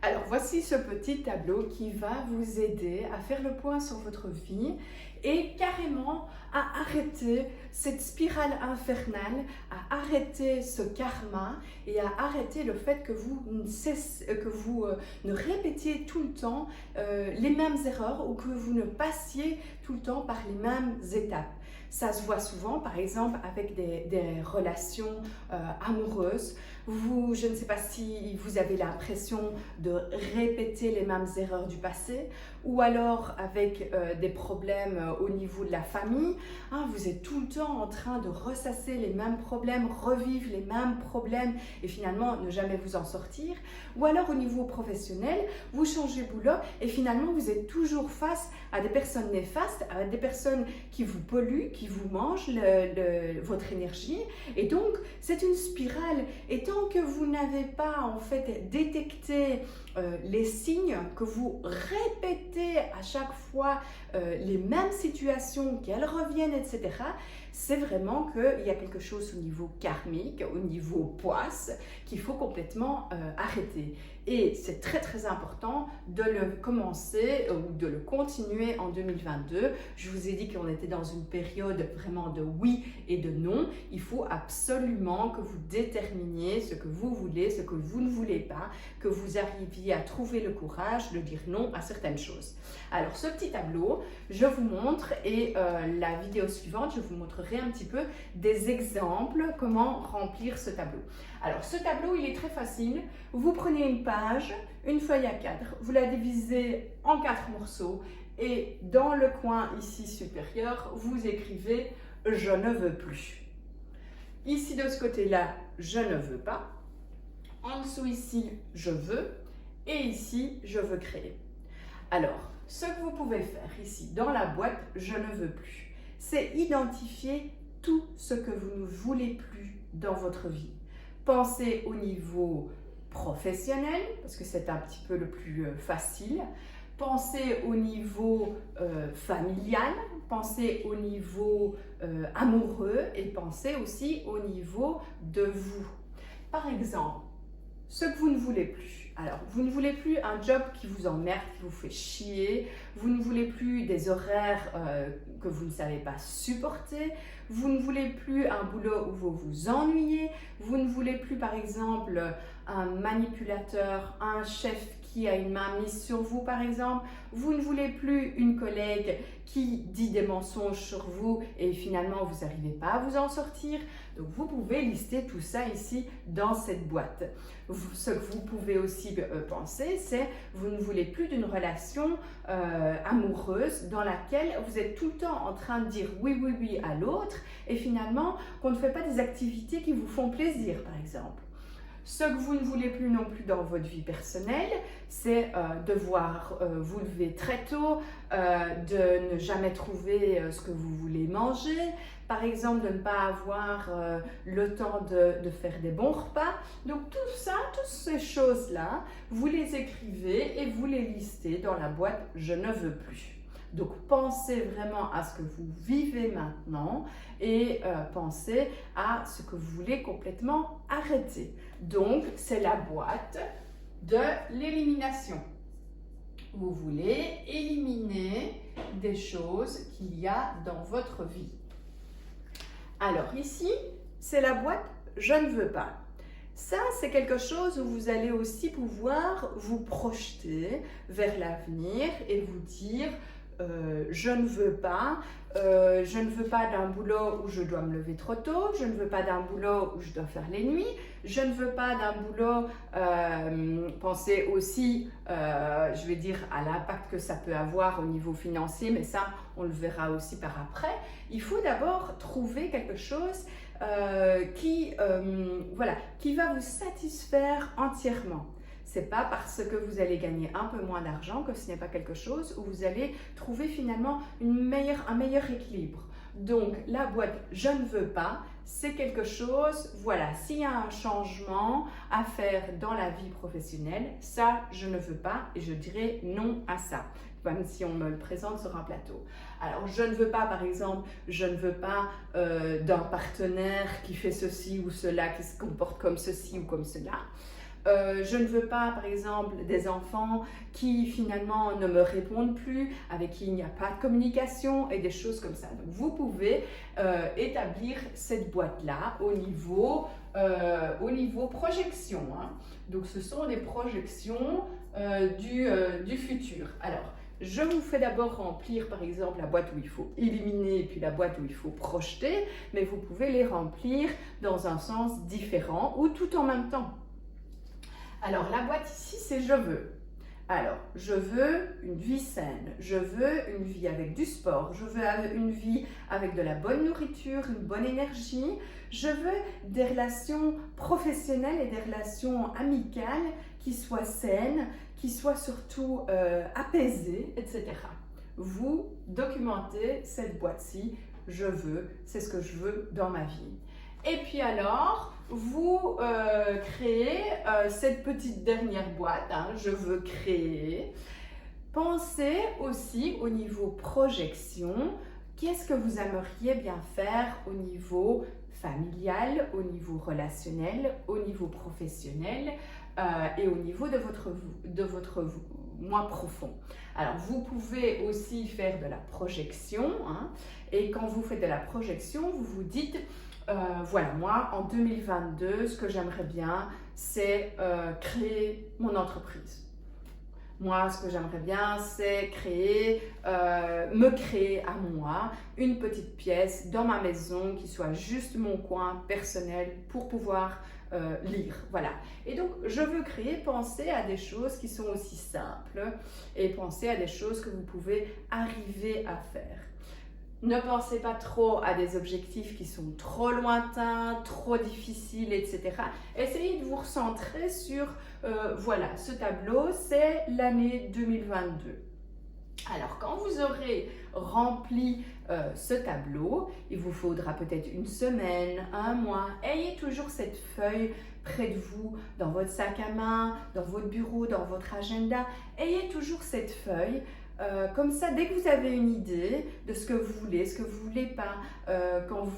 Alors voici ce petit tableau qui va vous aider à faire le point sur votre vie et carrément à arrêter cette spirale infernale, à arrêter ce karma et à arrêter le fait que vous ne répétiez tout le temps les mêmes erreurs ou que vous ne passiez tout le temps par les mêmes étapes. Ça se voit souvent, par exemple, avec des relations amoureuses. Je ne sais pas si vous avez l'impression de répéter les mêmes erreurs du passé, ou alors avec des problèmes au niveau de la famille. Vous êtes tout le temps en train de ressasser les mêmes problèmes, revivre les mêmes problèmes et finalement ne jamais vous en sortir. Ou alors au niveau professionnel, vous changez de boulot et finalement vous êtes toujours face à des personnes néfastes, à des personnes qui vous polluent, qui vous mangent votre énergie. Et donc c'est une spirale. Et tant que vous n'avez pas en fait détecté les signes, que vous répétez à chaque fois les mêmes situations, qu'elles reviennent, etc., c'est vraiment qu'il y a quelque chose au niveau karmique, au niveau poisse, qu'il faut complètement arrêter. Et c'est très très important de le commencer ou de le continuer en 2022. Je vous ai dit qu'on était dans une période vraiment de oui et de non. Il faut absolument que vous déterminiez ce que vous voulez, ce que vous ne voulez pas, que vous arriviez à trouver le courage de dire non à certaines choses. Alors ce petit tableau, je vous montre et la vidéo suivante, je vous montrerai un petit peu des exemples comment remplir ce tableau. Alors ce tableau, il est très facile. Vous prenez une page, une feuille A4, vous la divisez en 4 morceaux et dans le coin ici supérieur, vous écrivez « Je ne veux plus ». Ici de ce côté-là, « Je ne veux pas ». En dessous ici, « Je veux » et ici, « Je veux créer ». Alors, ce que vous pouvez faire ici dans la boîte « Je ne veux plus », c'est identifier tout ce que vous ne voulez plus dans votre vie. Pensez au niveau professionnel, parce que c'est un petit peu le plus facile. Pensez au niveau familial, pensez au niveau amoureux et pensez aussi au niveau de vous. Par exemple, ce que vous ne voulez plus. Alors, vous ne voulez plus un job qui vous emmerde, qui vous fait chier. Vous ne voulez plus des horaires que vous ne savez pas supporter. Vous ne voulez plus un boulot où vous vous ennuyez. Vous ne voulez plus, par exemple, un manipulateur, un chef qui a une main mise sur vous, par exemple. Vous ne voulez plus une collègue qui dit des mensonges sur vous et finalement vous n'arrivez pas à vous en sortir. Donc vous pouvez lister tout ça ici dans cette boîte. Ce que vous pouvez aussi penser, c'est vous ne voulez plus d'une relation amoureuse dans laquelle vous êtes tout le temps en train de dire oui, oui, oui à l'autre et finalement qu'on ne fait pas des activités qui vous font plaisir, par exemple. Ce que vous ne voulez plus non plus dans votre vie personnelle, c'est devoir vous lever très tôt, de ne jamais trouver ce que vous voulez manger, par exemple de ne pas avoir le temps de faire des bons repas. Donc tout ça, toutes ces choses-là, vous les écrivez et vous les listez dans la boîte « Je ne veux plus ». Donc pensez vraiment à ce que vous vivez maintenant et pensez à ce que vous voulez complètement arrêter. Donc c'est la boîte de l'élimination. Vous voulez éliminer des choses qu'il y a dans votre vie. Alors ici, c'est la boîte « Je ne veux pas ». Ça, c'est quelque chose où vous allez aussi pouvoir vous projeter vers l'avenir et vous dire je ne veux pas d'un boulot où je dois me lever trop tôt, je ne veux pas d'un boulot où je dois faire les nuits, je ne veux pas d'un boulot, pensez aussi, je vais dire, à l'impact que ça peut avoir au niveau financier, mais ça, on le verra aussi par après. Il faut d'abord trouver quelque chose qui va vous satisfaire entièrement. C'est pas parce que vous allez gagner un peu moins d'argent que ce n'est pas quelque chose où vous allez trouver finalement un meilleur équilibre. Donc la boîte « Je ne veux pas », c'est quelque chose, voilà, s'il y a un changement à faire dans la vie professionnelle, ça je ne veux pas et je dirais non à ça. Même si on me le présente sur un plateau. Alors, je ne veux pas, par exemple, je ne veux pas d'un partenaire qui fait ceci ou cela, qui se comporte comme ceci ou comme cela. Je ne veux pas, par exemple, des enfants qui finalement ne me répondent plus, avec qui il n'y a pas de communication et des choses comme ça. Donc, vous pouvez établir cette boîte-là au niveau projection. Hein. Donc, ce sont des projections du futur. Alors, je vous fais d'abord remplir, par exemple, la boîte où il faut éliminer et puis la boîte où il faut projeter, mais vous pouvez les remplir dans un sens différent ou tout en même temps. Alors, la boîte ici, c'est « je veux ». Alors, je veux une vie saine, je veux une vie avec du sport, je veux une vie avec de la bonne nourriture, une bonne énergie, je veux des relations professionnelles et des relations amicales qui soient saines, qui soient surtout apaisées, etc. Vous documentez cette boîte-ci, je veux, c'est ce que je veux dans ma vie. Et puis alors, vous créez cette petite dernière boîte, hein, je veux créer. Pensez aussi au niveau projection, qu'est-ce que vous aimeriez bien faire au niveau familial, au niveau relationnel, au niveau professionnel et au niveau de votre moi profond. Alors, vous pouvez aussi faire de la projection, hein, et quand vous faites de la projection, vous vous dites voilà, moi, en 2022, ce que j'aimerais bien, c'est créer mon entreprise. Moi, ce que j'aimerais bien, c'est me créer à moi une petite pièce dans ma maison qui soit juste mon coin personnel pour pouvoir lire. Voilà. Et donc, je veux créer, penser à des choses qui sont aussi simples et penser à des choses que vous pouvez arriver à faire. Ne pensez pas trop à des objectifs qui sont trop lointains, trop difficiles, etc. Essayez de vous recentrer sur, voilà, ce tableau, c'est l'année 2022. Alors, quand vous aurez rempli ce tableau, il vous faudra peut-être une semaine, un mois. Ayez toujours cette feuille près de vous, dans votre sac à main, dans votre bureau, dans votre agenda. Ayez toujours cette feuille. Comme ça, dès que vous avez une idée de ce que vous voulez, ce que vous voulez pas, quand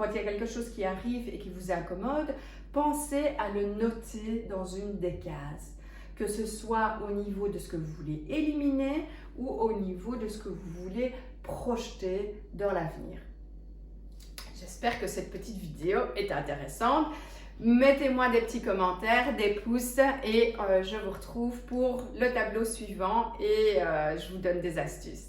il y a quelque chose qui arrive et qui vous incommode, pensez à le noter dans une des cases, que ce soit au niveau de ce que vous voulez éliminer ou au niveau de ce que vous voulez projeter dans l'avenir. J'espère que cette petite vidéo est intéressante. Mettez-moi des petits commentaires, des pouces et je vous retrouve pour le tableau suivant et je vous donne des astuces.